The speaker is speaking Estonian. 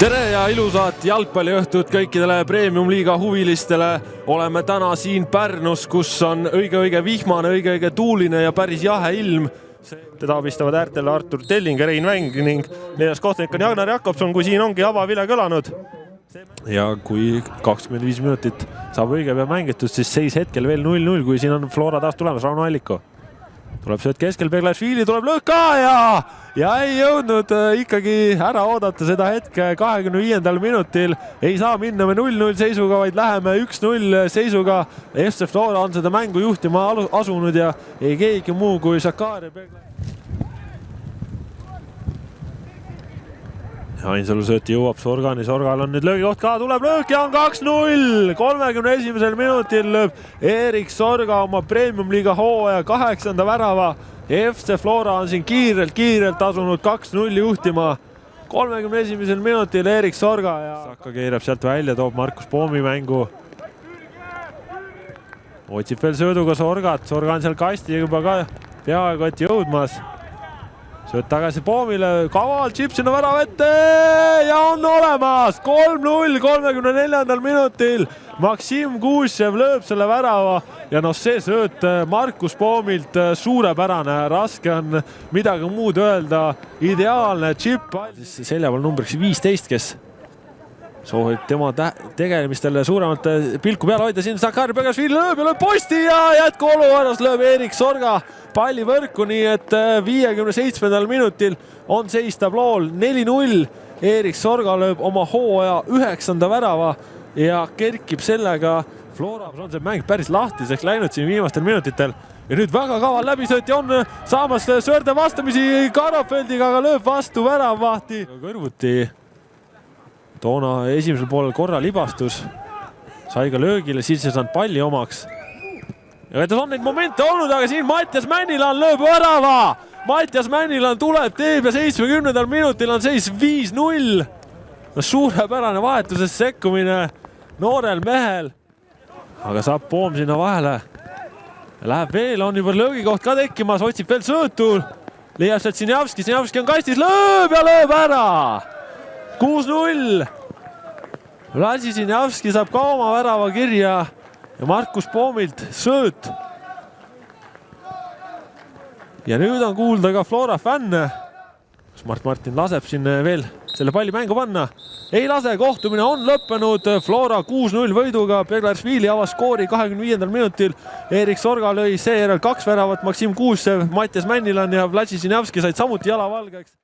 Tere ja ilusat jalgpalliõhtut kõikidele Premium-liiga huvilistele. Oleme täna siin Pärnus, kus on õige vihmane, õige tuuline ja päris jahe ilm. Teda abistavad äärtele Artur Telling ja Rein Väng ning neljas kohtunik on Jagnar Jakobson, kui siin ongi avavile kõlanud. Ja kui 25 minutit saab õige pea mängitud, siis seis hetkel veel 0-0, kui siin on Flora taas tulemas, Rauno Alliko. Tuleb sööt keskel, Beglašvili tuleb löök ka ja ei jõudnud ikkagi ära oodata seda hetke 25. minutil. Ei saa minna me 0-0 seisuga, vaid läheme 1-0 seisuga. FC Flora on seda mängu juhtima asunud ja ei keegi muu kui Šakar ja Beglašvili. Ainsalu sööti jõuab Sorgani, Sorgal on nüüd löögikoht ka, tuleb löök ja on 2-0. 31. minutil lööb Erik Sorga oma Premium-liiga hooaja 8. värava. FC Flora on siin kiirelt asunud 2-0 juhtima. 31. minutil Erik Sorga ja Saka keerab sealt välja, toob Markus Poomi mängu. Otsib veel sööduga Sorgat, Sorga on seal kasti juba ka peaaegu et jõudmas. Sööt tagasi Poomile, kaval tšipp sinna värava ette ja on olemas 3-0 34. minutil. Maksim Kuusev lööb selle värava ja see sööt Markus Poomilt suurepärane, raske on midagi muud öelda, ideaalne tšipp. Selja peal numbriks 15, kes soovib tema tegelemistele suuremat pilku peale hoida. Siin Šakar Beglašvili lööb ja lööb posti ja jätkuolukorras lööb Erik Sorga palli võrku, nii et 57. minutil on seis tablool 4-0. Erik Sorga lööb oma hooaja 9. värava ja kerkib sellega Flora. On see mäng päris lahtiseks läinud siin viimastel minutitel ja nüüd väga kaval läbisööti on saamas Sõrde vastamisi Karofeldiga, aga lööb vastu väravvahti kõrvuti. Toona esimesel poolel korra libastus, sai ka löögile, siis ei saanud palli omaks. Ja on neid momente olnud, aga siin Mattias Männilan lööb värava. Mattias Männilan tuleb, teeb ja 70. minutil on seis 5-0. Suurepärane vahetuses sekkumine noorel mehel. Aga saab Poom sinna vahele. Läheb veel, on juba löögikoht ka tekkimas, otsib veel söötul. Leiab sealt Sinjavski, Sinjavski on kastis, lööb ja lööb ära. 6-0. Vlasi Sinjavski saab ka oma värava kirja ja Markus Poomilt sööt. Ja nüüd on kuulda ka Flora fänne. Mart Martin laseb siin veel selle palli mängu panna. Ei lase, kohtumine on lõppenud. Flora 6-0 võiduga. Beglašvili avas skoori 25. minutil. Erik Sorga lõi seejärel 2 väravat, Maksim Kuusev, Mattias Männilan ja Vlasi Sinjavski said samuti jalavalgeks.